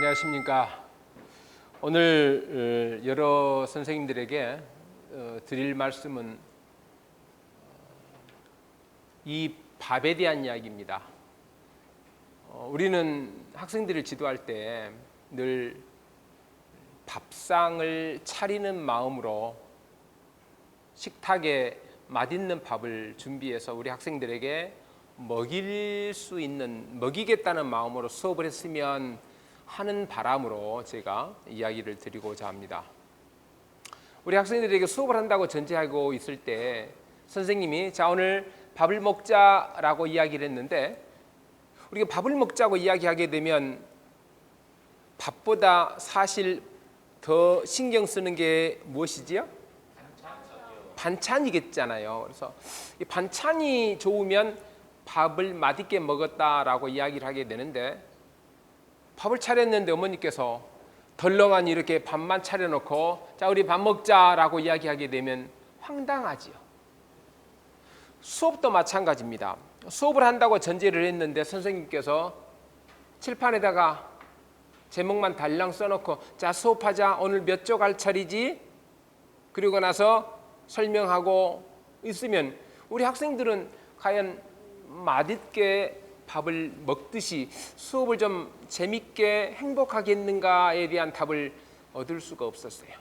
안녕하십니까. 오늘 여러 선생님들에게 드릴 말씀은 이 밥에 대한 이야기입니다. 우리는 학생들을 지도할 때 늘 밥상을 차리는 마음으로 식탁에 맛있는 밥을 준비해서 우리 학생들에게 먹이겠다는 마음으로 수업을 했으면 하는 바람으로 제가 이야기를 드리고자 합니다. 우리 학생들에게 수업을 한다고 전제하고 있을 때 선생님이 자 오늘 밥을 먹자라고 이야기를 했는데 우리가 밥을 먹자고 이야기하게 되면 밥보다 사실 더 신경 쓰는 게 무엇이지요? 반찬이겠잖아요. 그래서 이 반찬이 좋으면 밥을 맛있게 먹었다라고 이야기를 하게 되는데 밥을 차렸는데 어머니께서 덜렁하니 이렇게 밥만 차려놓고 자 우리 밥 먹자라고 이야기하게 되면 황당하지요. 수업도 마찬가지입니다. 수업을 한다고 전제를 했는데 선생님께서 칠판에다가 제목만 달랑 써놓고 자 수업하자 오늘 몇 쪽 할 차리지? 그리고 나서 설명하고 있으면 우리 학생들은 과연 맛있게 밥을 먹듯이 수업을 좀 재밌게 행복하게 했는가에 대한 답을 얻을 수가 없었어요.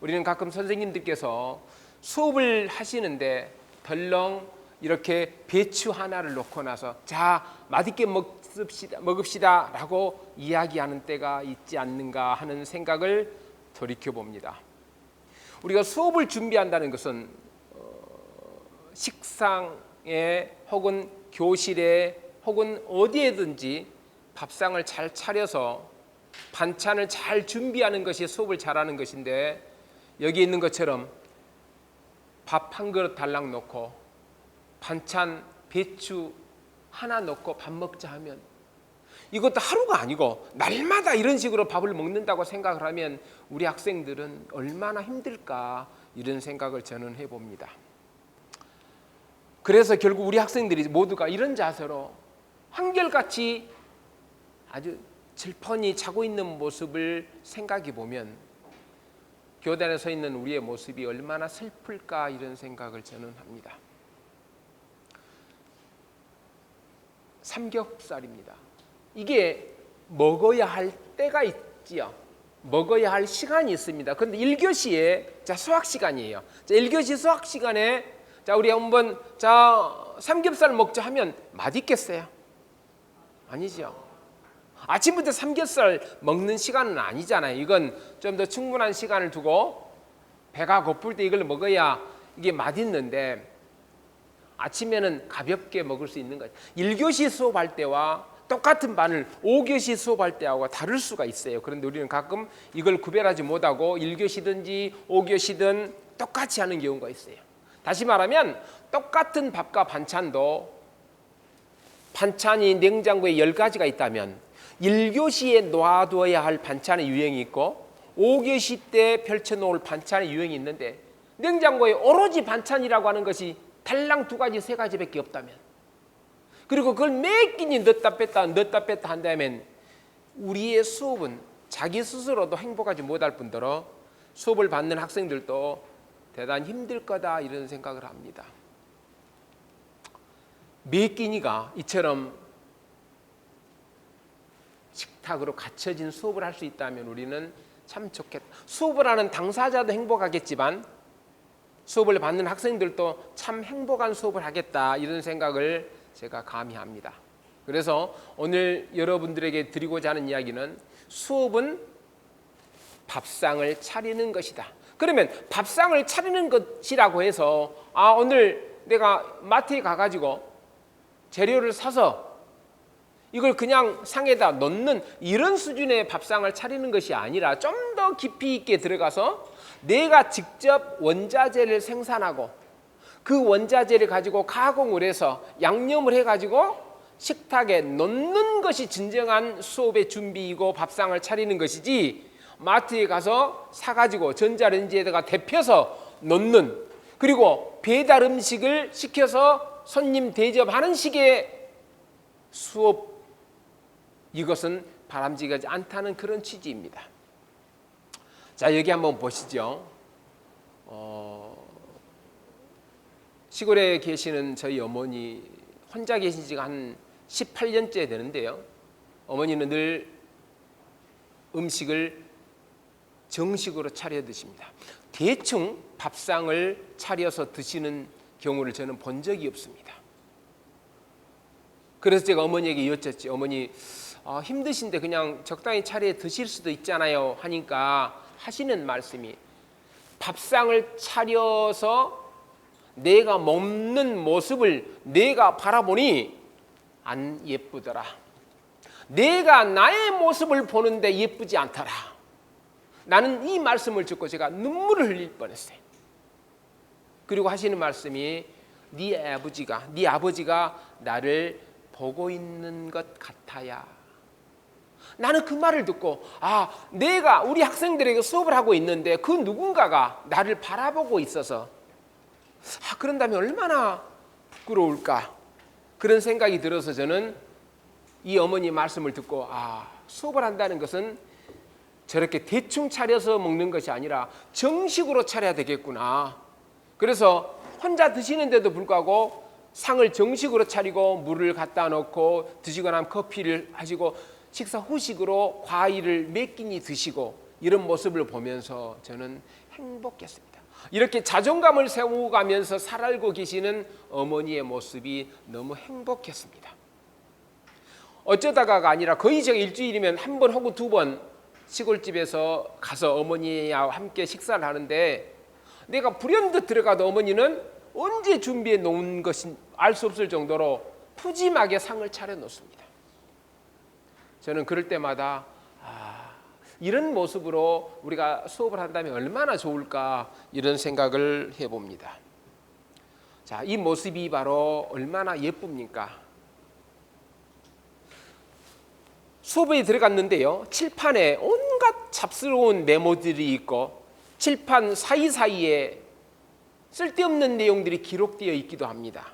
우리는 가끔 선생님들께서 수업을 하시는데 덜렁 이렇게 배추 하나를 놓고 나서 자 맛있게 먹읍시다 라고 이야기하는 때가 있지 않는가 하는 생각을 돌이켜봅니다. 우리가 수업을 준비한다는 것은 식상에 혹은 교실에 혹은 어디에든지 밥상을 잘 차려서 반찬을 잘 준비하는 것이 수업을 잘하는 것인데 여기 있는 것처럼 밥 한 그릇 달랑 놓고 반찬 배추 하나 넣고 밥 먹자 하면 이것도 하루가 아니고 날마다 이런 식으로 밥을 먹는다고 생각을 하면 우리 학생들은 얼마나 힘들까 이런 생각을 저는 해봅니다. 그래서 결국 우리 학생들이 모두가 이런 자세로 한결같이 아주 질펀히 자고 있는 모습을 생각해 보면 교단에 서 있는 우리의 모습이 얼마나 슬플까 이런 생각을 저는 합니다. 삼겹살입니다. 이게 먹어야 할 때가 있지요. 먹어야 할 시간이 있습니다. 그런데 1교시에 자 수학 시간이에요. 자 1교시 수학 시간에 자 우리 한번 자 삼겹살 먹자 하면 맛있겠어요? 아니죠. 아침부터 삼겹살 먹는 시간은 아니잖아요. 이건 좀 더 충분한 시간을 두고 배가 고플 때 이걸 먹어야 이게 맛있는데 아침에는 가볍게 먹을 수 있는 거예요. 1교시 수업할 때와 똑같은 반을 5교시 수업할 때하고 다를 수가 있어요. 그런데 우리는 가끔 이걸 구별하지 못하고 1교시든지 5교시든 똑같이 하는 경우가 있어요. 다시 말하면 똑같은 밥과 반찬도 반찬이 냉장고에 10가지가 있다면 1교시에 놔둬야 할 반찬의 유형이 있고 5교시 때 펼쳐놓을 반찬의 유형이 있는데 냉장고에 오로지 반찬이라고 하는 것이 달랑 2가지, 3가지밖에 없다면 그리고 그걸 몇 끼니 넣었다 뺐다 한다면 우리의 수업은 자기 스스로도 행복하지 못할 뿐더러 수업을 받는 학생들도 대단히 힘들 거다 이런 생각을 합니다. 몇 끼니가 이처럼 식탁으로 갖춰진 수업을 할 수 있다면 우리는 참 좋겠다. 수업을 하는 당사자도 행복하겠지만 수업을 받는 학생들도 참 행복한 수업을 하겠다 이런 생각을 제가 감히 합니다. 그래서 오늘 여러분들에게 드리고자 하는 이야기는 수업은 밥상을 차리는 것이다. 그러면 밥상을 차리는 것이라고 해서 오늘 내가 마트에 가가지고 재료를 사서 이걸 그냥 상에다 넣는 이런 수준의 밥상을 차리는 것이 아니라 좀 더 깊이 있게 들어가서 내가 직접 원자재를 생산하고 그 원자재를 가지고 가공을 해서 양념을 해가지고 식탁에 넣는 것이 진정한 수업의 준비이고 밥상을 차리는 것이지 마트에 가서 사가지고 전자레인지에다가 데펴서 넣는 그리고 배달 음식을 시켜서 손님 대접하는 식의 수업 이것은 바람직하지 않다는 그런 취지입니다. 자, 여기 한번 보시죠. 시골에 계시는 저희 어머니 혼자 계신 지가 한 18년째 되는데요. 어머니는 늘 음식을 정식으로 차려 드십니다. 대충 밥상을 차려서 드시는 경우를 저는 본 적이 없습니다. 그래서 제가 어머니에게 여쭙지. 어머니 힘드신데 그냥 적당히 차려 드실 수도 있잖아요 하니까 하시는 말씀이, 밥상을 차려서 내가 먹는 모습을 내가 바라보니 안 예쁘더라. 내가 나의 모습을 보는데 예쁘지 않더라. 나는 이 말씀을 듣고 제가 눈물을 흘릴 뻔했어요. 그리고 하시는 말씀이, 네 아버지가 나를 보고 있는 것 같아야. 나는 그 말을 듣고 내가 우리 학생들에게 수업을 하고 있는데 그 누군가가 나를 바라보고 있어서 그런다면 얼마나 부끄러울까, 그런 생각이 들어서 저는 이 어머니 말씀을 듣고 수업을 한다는 것은 저렇게 대충 차려서 먹는 것이 아니라 정식으로 차려야 되겠구나. 그래서 혼자 드시는데도 불구하고 상을 정식으로 차리고 물을 갖다 놓고 드시거나 하면 커피를 하시고 식사 후식으로 과일을 몇 끼니 드시고 이런 모습을 보면서 저는 행복했습니다. 이렇게 자존감을 세워가면서 살고 계시는 어머니의 모습이 너무 행복했습니다. 어쩌다가가 아니라 거의 제가 일주일이면 한 번 혹은 두 번 시골집에서 가서 어머니와 함께 식사를 하는데, 내가 불현듯 들어가도 어머니는 언제 준비해 놓은 것인지 알 수 없을 정도로 푸짐하게 상을 차려 놓습니다. 저는 그럴 때마다 이런 모습으로 우리가 수업을 한다면 얼마나 좋을까, 이런 생각을 해봅니다. 자, 이 모습이 바로 얼마나 예쁩니까? 수업에 들어갔는데요, 칠판에 온갖 잡스러운 메모들이 있고 칠판 사이사이에 쓸데없는 내용들이 기록되어 있기도 합니다.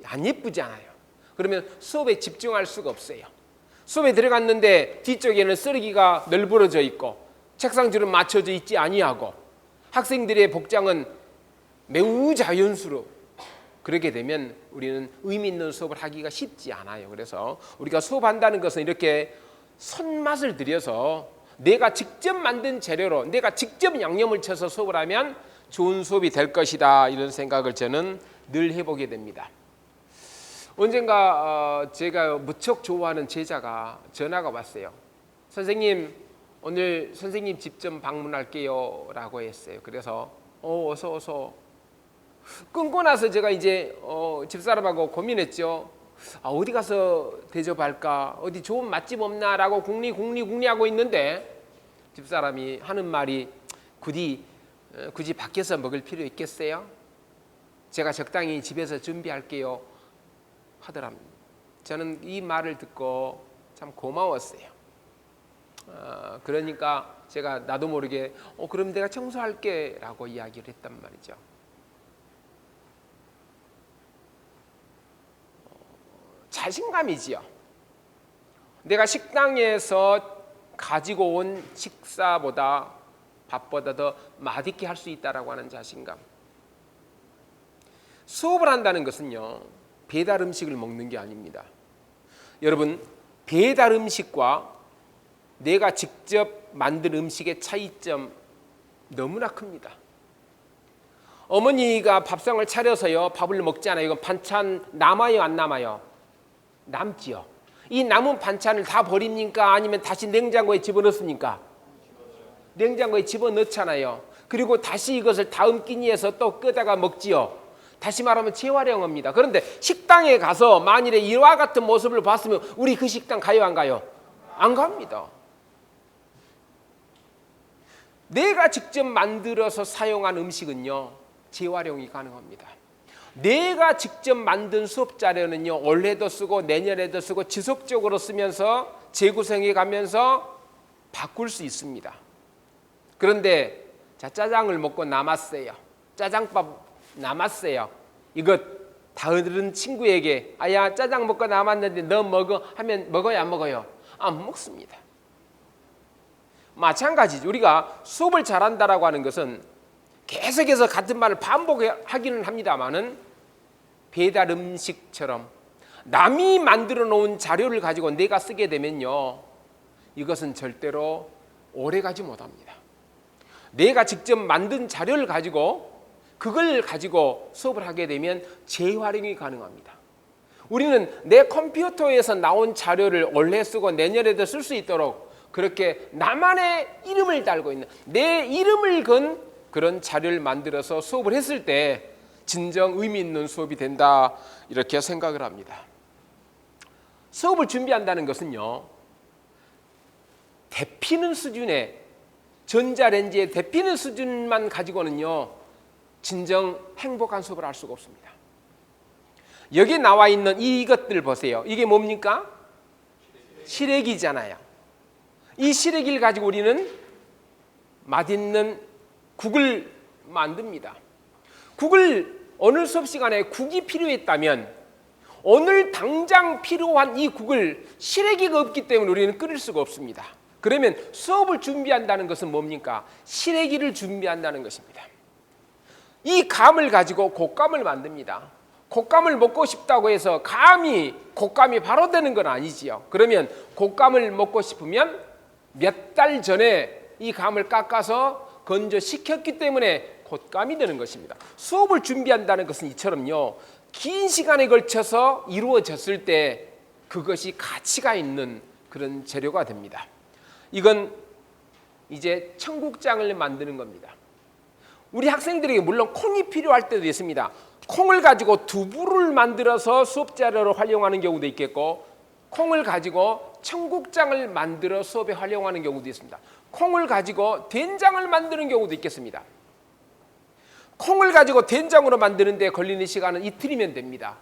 안 예쁘지 않아요? 그러면 수업에 집중할 수가 없어요. 수업에 들어갔는데 뒤쪽에는 쓰레기가 널브러져 있고 책상줄은 맞춰져 있지 아니하고 학생들의 복장은 매우 자연스러워. 그렇게 되면 우리는 의미 있는 수업을 하기가 쉽지 않아요. 그래서 우리가 수업한다는 것은 이렇게 손맛을 들여서 내가 직접 만든 재료로 내가 직접 양념을 쳐서 수업을 하면 좋은 수업이 될 것이다, 이런 생각을 저는 늘 해보게 됩니다. 언젠가 제가 무척 좋아하는 제자가 전화가 왔어요. 선생님, 오늘 선생님 집 좀 방문할게요 라고 했어요. 그래서 어서 끊고 나서 제가 이제 집사람하고 고민했죠. 어디 가서 대접할까, 어디 좋은 맛집 없나 라고 궁리 하고 있는데 집사람이 하는 말이, 굳이 밖에서 먹을 필요 있겠어요? 제가 적당히 집에서 준비할게요 하더랍니다. 저는 이 말을 듣고 참 고마웠어요. 그러니까 제가 나도 모르게 그럼 내가 청소할게 라고 이야기를 했단 말이죠. 자신감이지요. 내가 식당에서 가지고 온 식사보다 밥보다 더 맛있게 할 수 있다라고 하는 자신감. 수업을 한다는 것은요, 배달 음식을 먹는 게 아닙니다. 여러분, 배달 음식과 내가 직접 만든 음식의 차이점 너무나 큽니다. 어머니가 밥상을 차려서요 밥을 먹잖아요. 이건 반찬 남아요, 안 남아요? 남지요. 이 남은 반찬을 다 버립니까? 아니면 다시 냉장고에 집어넣습니까? 냉장고에 집어넣잖아요. 그리고 다시 이것을 다음 끼니에서 또 끄다가 먹지요. 다시 말하면 재활용합니다. 그런데 식당에 가서 만일에 이와 같은 모습을 봤으면 우리 그 식당 가요, 안 가요? 안 갑니다. 내가 직접 만들어서 사용한 음식은요, 재활용이 가능합니다. 내가 직접 만든 수업 자료는요, 올해도 쓰고 내년에도 쓰고 지속적으로 쓰면서 재구성해 가면서 바꿀 수 있습니다. 그런데 짜장을 먹고 남았어요. 짜장밥 남았어요. 이것 다른 친구에게 야 짜장 먹고 남았는데 너 먹어 하면 먹어요, 안 먹어요? 안 먹습니다. 마찬가지죠. 우리가 수업을 잘한다라고 하는 것은 계속해서 같은 말을 반복하기는 합니다만은 배달 음식처럼 남이 만들어 놓은 자료를 가지고 내가 쓰게 되면요, 이것은 절대로 오래가지 못합니다. 내가 직접 만든 자료를 가지고 그걸 가지고 수업을 하게 되면 재활용이 가능합니다. 우리는 내 컴퓨터에서 나온 자료를 올해 쓰고 내년에도 쓸 수 있도록 그렇게 나만의 이름을 달고 있는, 내 이름을 건 그런 자료를 만들어서 수업을 했을 때 진정 의미 있는 수업이 된다, 이렇게 생각을 합니다. 수업을 준비한다는 것은요, 데피는 수준의, 전자레인지에 데피는 수준만 가지고는요 진정 행복한 수업을 할 수가 없습니다. 여기 나와 있는 이것들 보세요. 이게 뭡니까? 시래기잖아요. 이 시래기를 가지고 우리는 맛있는 국을 만듭니다. 국을 오늘 수업 시간에 국이 필요했다면 오늘 당장 필요한 이 국을 시래기가 없기 때문에 우리는 끓일 수가 없습니다. 그러면 수업을 준비한다는 것은 뭡니까? 시래기를 준비한다는 것입니다. 이 감을 가지고 곶감을 만듭니다. 곶감을 먹고 싶다고 해서 곶감이 바로 되는 건 아니지요. 그러면 곶감을 먹고 싶으면 몇 달 전에 이 감을 깎아서 건조시켰기 때문에 곶감이 되는 것입니다. 수업을 준비한다는 것은 이처럼요, 긴 시간에 걸쳐서 이루어졌을 때 그것이 가치가 있는 그런 재료가 됩니다. 이건 이제 청국장을 만드는 겁니다. 우리 학생들에게 물론 콩이 필요할 때도 있습니다. 콩을 가지고 두부를 만들어서 수업 자료로 활용하는 경우도 있겠고, 콩을 가지고 청국장을 만들어 수업에 활용하는 경우도 있습니다. 콩을 가지고 된장을 만드는 경우도 있겠습니다. 콩을 가지고 된장으로 만드는 데 걸리는 시간은 이틀이면 됩니다.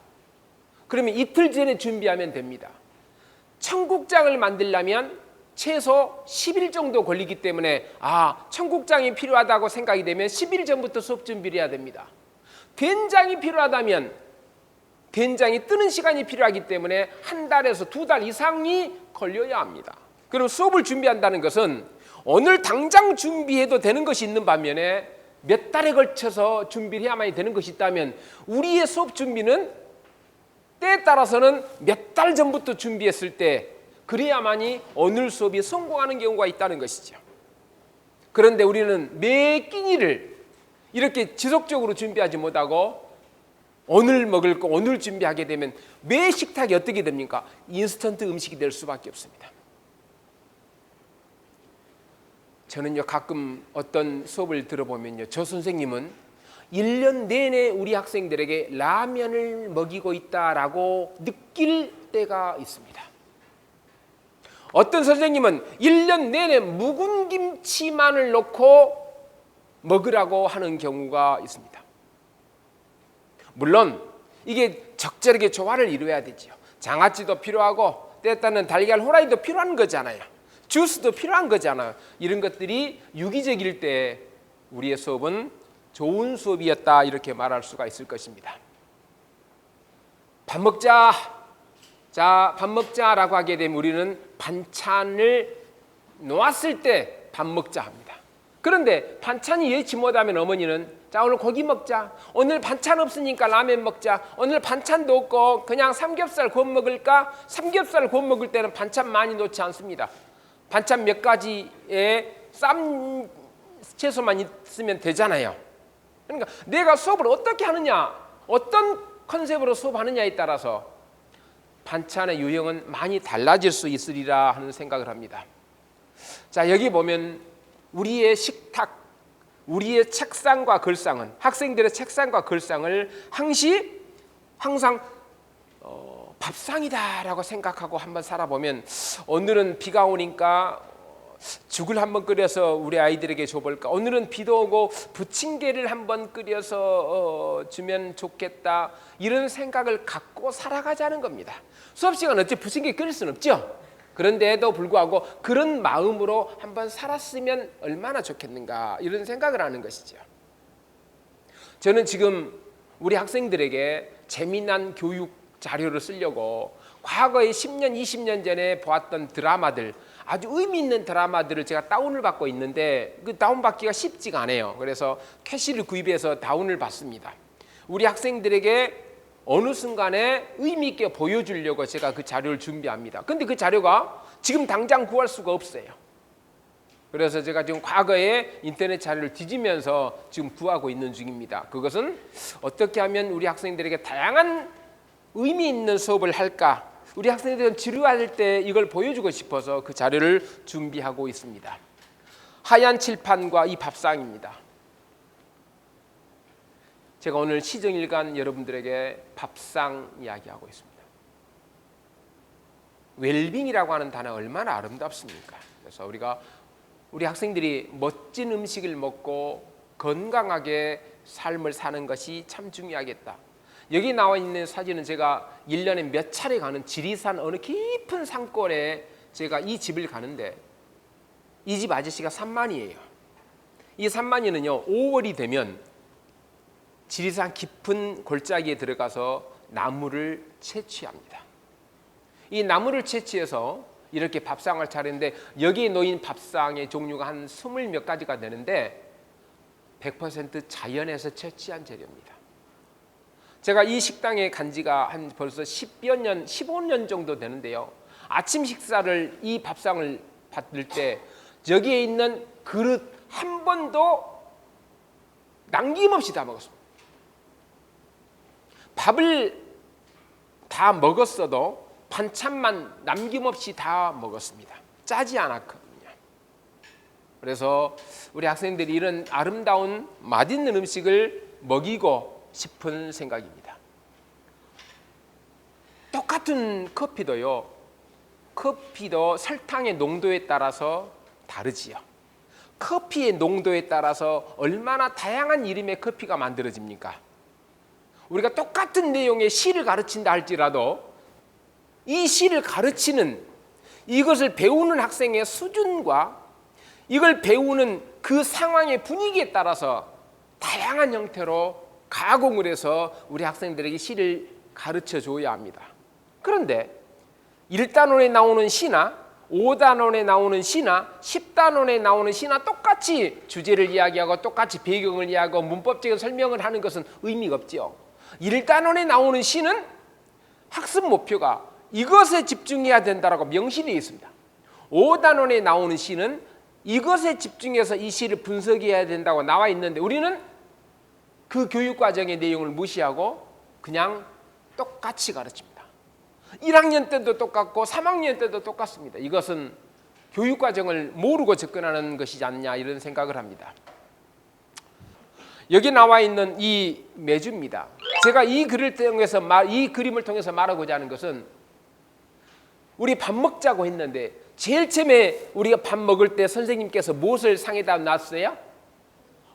그러면 이틀 전에 준비하면 됩니다. 청국장을 만들려면 최소 10일 정도 걸리기 때문에 청국장이 필요하다고 생각이 되면 10일 전부터 수업 준비를 해야 됩니다. 된장이 필요하다면 된장이 뜨는 시간이 필요하기 때문에 한 달에서 두 달 이상이 걸려야 합니다. 그럼 수업을 준비한다는 것은 오늘 당장 준비해도 되는 것이 있는 반면에 몇 달에 걸쳐서 준비를 해야만 되는 것이 있다면 우리의 수업 준비는 때에 따라서는 몇 달 전부터 준비했을 때 그래야만이 오늘 수업이 성공하는 경우가 있다는 것이죠. 그런데 우리는 매 끼니를 이렇게 지속적으로 준비하지 못하고 오늘 먹을 거 오늘 준비하게 되면 매 식탁이 어떻게 됩니까? 인스턴트 음식이 될 수밖에 없습니다. 저는요, 가끔 어떤 수업을 들어보면요, 저 선생님은 1년 내내 우리 학생들에게 라면을 먹이고 있다라고 느낄 때가 있습니다. 어떤 선생님은 1년 내내 묵은 김치만을 넣고 먹으라고 하는 경우가 있습니다. 물론 이게 적절하게 조화를 이루어야 되죠. 장아찌도 필요하고 때에 따른 달걀 후라이도 필요한 거잖아요. 주스도 필요한 거잖아요. 이런 것들이 유기적일 때 우리의 수업은 좋은 수업이었다, 이렇게 말할 수가 있을 것입니다. 밥 먹자. 자, 밥 먹자라고 하게 되면 우리는 반찬을 놓았을 때 밥 먹자 합니다. 그런데 반찬이 예치 못하면 어머니는 자, 오늘 고기 먹자. 오늘 반찬 없으니까 라면 먹자. 오늘 반찬도 없고 그냥 삼겹살 구워 먹을까? 삼겹살 구워 먹을 때는 반찬 많이 놓지 않습니다. 반찬 몇 가지에 쌈 채소만 있으면 되잖아요. 그러니까 내가 수업을 어떻게 하느냐, 어떤 컨셉으로 수업하느냐에 따라서 반찬의 유형은 많이 달라질 수 있으리라 하는 생각을 합니다. 자, 여기 보면 우리의 식탁, 우리의 책상과 글상은, 학생들의 책상과 글상을 항상 밥상이다라고 생각하고 한번 살아보면, 오늘은 비가 오니까 죽을 한번 끓여서 우리 아이들에게 줘볼까, 오늘은 비도 오고 부침개를 한번 끓여서 주면 좋겠다, 이런 생각을 갖고 살아가자는 겁니다. 수업 시간에 어째 부침개 끓일 수는 없죠. 그런데도 불구하고 그런 마음으로 한번 살았으면 얼마나 좋겠는가, 이런 생각을 하는 것이죠. 저는 지금 우리 학생들에게 재미난 교육 자료를 쓰려고 과거에 10년, 20년 전에 보았던 드라마들, 아주 의미 있는 드라마들을 제가 다운을 받고 있는데 그 다운받기가 쉽지가 않아요. 그래서 캐시를 구입해서 다운을 받습니다. 우리 학생들에게 어느 순간에 의미 있게 보여주려고 제가 그 자료를 준비합니다. 근데 그 자료가 지금 당장 구할 수가 없어요. 그래서 제가 지금 과거에 인터넷 자료를 뒤지면서 지금 구하고 있는 중입니다. 그것은 어떻게 하면 우리 학생들에게 다양한 의미 있는 수업을 할까? 우리 학생들은 지루할 때 이걸 보여주고 싶어서 그 자료를 준비하고 있습니다. 하얀 칠판과 이 밥상입니다. 제가 오늘 시정일관 여러분들에게 밥상 이야기하고 있습니다. 웰빙이라고 하는 단어가 얼마나 아름답습니까? 그래서 우리 학생들이 멋진 음식을 먹고 건강하게 삶을 사는 것이 참 중요하겠다. 여기 나와 있는 사진은 제가 1년에 몇 차례 가는 지리산 어느 깊은 산골에 제가 이 집을 가는데 이 집 아저씨가 산만이에요. 이 산만이는요 5월이 되면 지리산 깊은 골짜기에 들어가서 나무를 채취합니다. 이 나무를 채취해서 이렇게 밥상을 차리는데 여기에 놓인 밥상의 종류가 한 20몇 가지가 되는데 100% 자연에서 채취한 재료입니다. 제가 이 식당에 간 지가 한 벌써 10여 년, 15년 정도 되는데요. 아침 식사를 이 밥상을 받을 때 여기에 있는 그릇 한 번도 남김없이 다 먹었습니다. 밥을 다 먹었어도 반찬만 남김없이 다 먹었습니다. 짜지 않았거든요. 그래서 우리 학생들이 이런 아름다운 맛있는 음식을 먹이고 싶은 생각입니다. 똑같은 커피도 설탕의 농도에 따라서 다르지요. 커피의 농도에 따라서 얼마나 다양한 이름의 커피가 만들어집니까? 우리가 똑같은 내용의 시를 가르친다 할지라도 이 시를 가르치는 이것을 배우는 학생의 수준과 이걸 배우는 그 상황의 분위기에 따라서 다양한 형태로 가공을 해서 우리 학생들에게 시를 가르쳐 줘야 합니다. 그런데 1단원에 나오는 시나 5단원에 나오는 시나 10단원에 나오는 시나 똑같이 주제를 이야기하고 똑같이 배경을 이야기하고 문법적인 설명을 하는 것은 의미가 없죠. 1단원에 나오는 시는 학습 목표가 이것에 집중해야 된다고 명시되어 있습니다. 5단원에 나오는 시는 이것에 집중해서 이 시를 분석해야 된다고 나와 있는데 우리는 그 교육과정의 내용을 무시하고 그냥 똑같이 가르칩니다. 1학년 때도 똑같고 3학년 때도 똑같습니다. 이것은 교육과정을 모르고 접근하는 것이지 않냐 이런 생각을 합니다. 여기 나와 있는 이 메주입니다. 제가 이 그림을 통해서 말하고자 하는 것은 우리 밥 먹자고 했는데 제일 처음에 우리가 밥 먹을 때 선생님께서 무엇을 상에다 놨어요?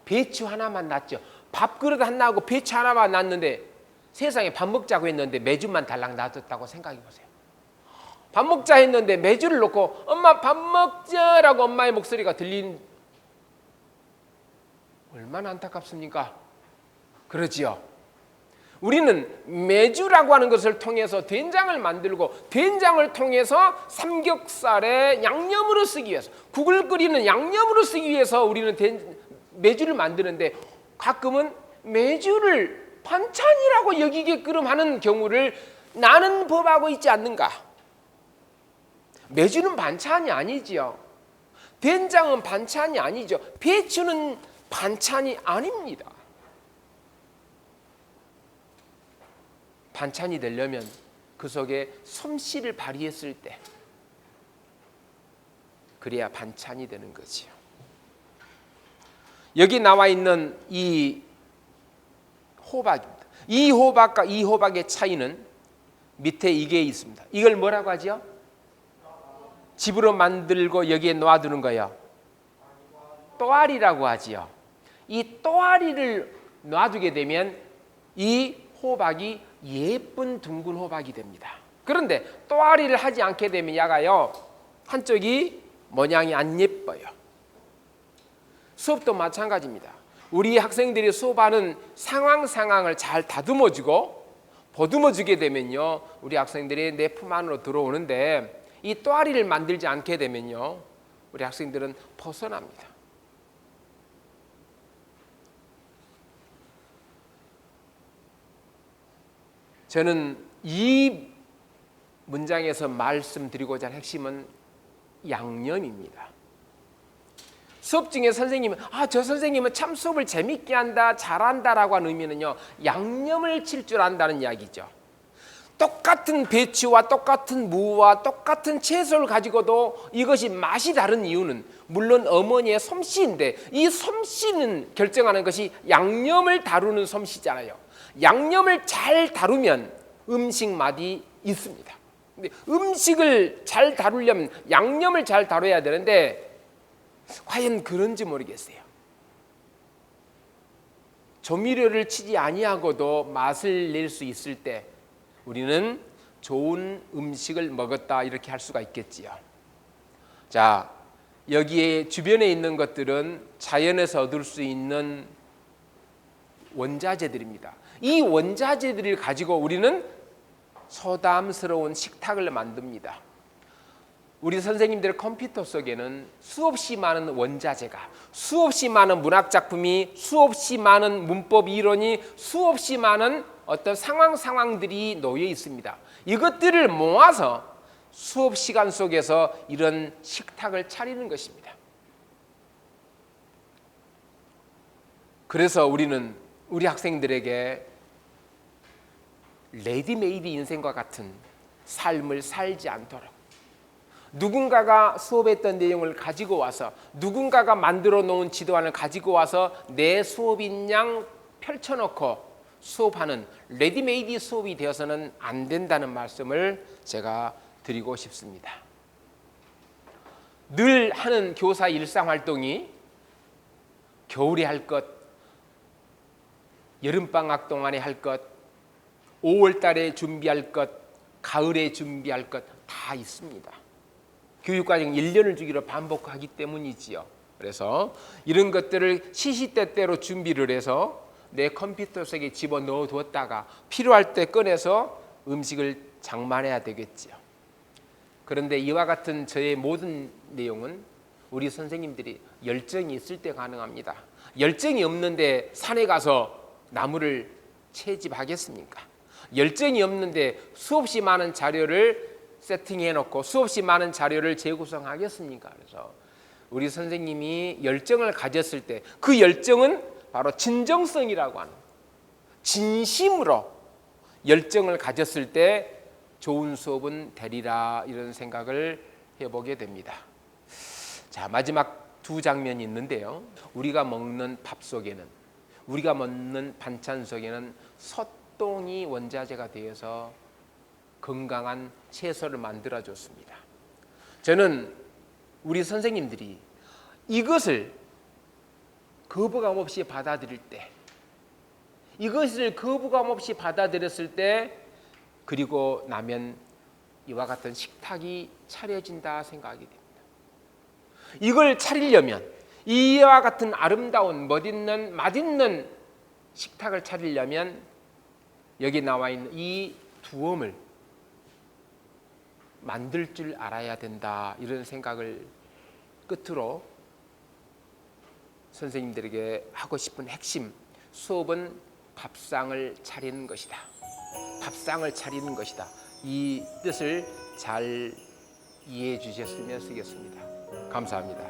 배추 하나만 놨죠. 밥그릇 하나하고 배추 하나만 놨는데 세상에 밥 먹자고 했는데 메주만 달랑 놔뒀다고 생각해 보세요. 밥 먹자 했는데 메주를 놓고 엄마 밥 먹자라고 엄마의 목소리가 들린 얼마나 안타깝습니까? 그러지요. 우리는 메주라고 하는 것을 통해서 된장을 만들고 된장을 통해서 삼겹살에 양념으로 쓰기 위해서 국을 끓이는 양념으로 쓰기 위해서 우리는 메주를 만드는데 가끔은 메주를 반찬이라고 여기게끔 하는 경우를 나는 법하고 있지 않는가? 메주는 반찬이 아니지요. 된장은 반찬이 아니죠. 배추는 반찬이 아닙니다. 반찬이 되려면 그 속에 솜씨를 발휘했을 때 그래야 반찬이 되는 거지요. 여기 나와 있는 이 호박입니다. 이 호박과 이 호박의 차이는 밑에 이게 있습니다. 이걸 뭐라고 하죠? 집으로 만들고 여기에 놓아두는 거예요. 또아리라고 하지요. 이 또아리를 놔두게 되면 이 호박이 예쁜 둥근 호박이 됩니다. 그런데 또아리를 하지 않게 되면 야가요 한쪽이 모양이 안 예뻐요. 수업도 마찬가지입니다. 우리 학생들이 수업하는 상황을 잘 다듬어주고 보듬어 주게 되면요, 우리 학생들이 내 품 안으로 들어오는데 이 또아리를 만들지 않게 되면요, 우리 학생들은 벗어납니다. 저는 이 문장에서 말씀드리고자 하는 핵심은 양념입니다. 수업 중에 선생님은 저 선생님은 참 수업을 재밌게 한다, 잘한다라고 하는 의미는요, 양념을 칠 줄 안다는 이야기죠. 똑같은 배추와 똑같은 무와 똑같은 채소를 가지고도 이것이 맛이 다른 이유는 물론 어머니의 솜씨인데, 이 솜씨는 결정하는 것이 양념을 다루는 솜씨잖아요. 양념을 잘 다루면 음식 맛이 있습니다. 근데 음식을 잘 다루려면 양념을 잘 다뤄야 되는데 과연 그런지 모르겠어요. 조미료를 치지 아니하고도 맛을 낼 수 있을 때 우리는 좋은 음식을 먹었다 이렇게 할 수가 있겠지요. 자, 여기에 주변에 있는 것들은 자연에서 얻을 수 있는 원자재들입니다. 이 원자재들을 가지고 우리는 소담스러운 식탁을 만듭니다. 우리 선생님들의 컴퓨터 속에는 수없이 많은 원자재가, 수없이 많은 문학작품이, 수없이 많은 문법 이론이, 수없이 많은 어떤 상황들이 놓여 있습니다. 이것들을 모아서 수업 시간 속에서 이런 식탁을 차리는 것입니다. 그래서 우리는 우리 학생들에게 레디메이드 인생과 같은 삶을 살지 않도록, 누군가가 수업했던 내용을 가지고 와서, 누군가가 만들어 놓은 지도안을 가지고 와서 내 수업인 양 펼쳐놓고 수업하는 레디메이드 수업이 되어서는 안 된다는 말씀을 제가 드리고 싶습니다. 늘 하는 교사 일상활동이 겨울에 할 것, 여름방학 동안에 할 것, 5월 달에 준비할 것, 가을에 준비할 것 다 있습니다. 교육과정 1년을 주기로 반복하기 때문이지요. 그래서 이런 것들을 시시때때로 준비를 해서 내 컴퓨터 속에 집어넣어 두었다가 필요할 때 꺼내서 음식을 장만해야 되겠지요. 그런데 이와 같은 저의 모든 내용은 우리 선생님들이 열정이 있을 때 가능합니다. 열정이 없는데 산에 가서 나무를 채집하겠습니까? 열정이 없는데 수없이 많은 자료를 세팅해 놓고 수없이 많은 자료를 재구성하겠습니까? 그래서 우리 선생님이 열정을 가졌을 때 그 열정은 바로 진정성이라고 하는, 진심으로 열정을 가졌을 때 좋은 수업은 되리라, 이런 생각을 해보게 됩니다. 자, 마지막 두 장면이 있는데요. 우리가 먹는 밥 속에는, 우리가 먹는 반찬 속에는 솥동이 원자재가 되어서 건강한 채소를 만들어줬습니다. 저는 우리 선생님들이 이것을 거부감 없이 받아들일 때, 이것을 거부감 없이 받아들였을 때, 그리고 나면 이와 같은 식탁이 차려진다 생각하게 됩니다. 이걸 차리려면, 이와 같은 아름다운 맛있는 식탁을 차리려면 여기 나와 있는 이 두엄을 만들 줄 알아야 된다, 이런 생각을 끝으로 선생님들에게 하고 싶은 핵심, 수업은 밥상을 차리는 것이다. 밥상을 차리는 것이다. 이 뜻을 잘 이해해 주셨으면 쓰겠습니다. 감사합니다.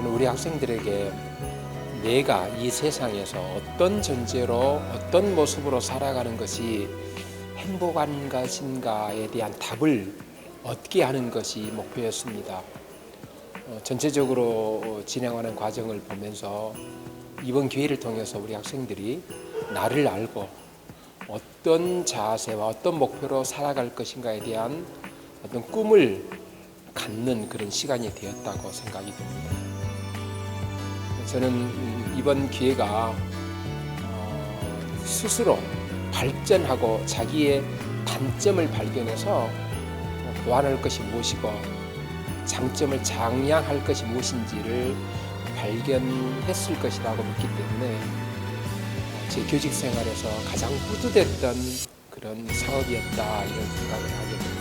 우리 학생들에게 내가 이 세상에서 어떤 존재로, 어떤 모습으로 살아가는 것이 행복한 것인가에 대한 답을 얻게 하는 것이 목표였습니다. 전체적으로 진행하는 과정을 보면서 이번 기회를 통해서 우리 학생들이 나를 알고 어떤 자세와 어떤 목표로 살아갈 것인가에 대한 어떤 꿈을 갖는 그런 시간이 되었다고 생각이 됩니다. 저는 이번 기회가 스스로 발전하고 자기의 단점을 발견해서 보완할 것이 무엇이고 장점을 장량할 것이 무엇인지를 발견했을 것이라고 믿기 때문에 제 교직 생활에서 가장 뿌듯했던 그런 사업이었다 이런 생각을 하게 됩니다.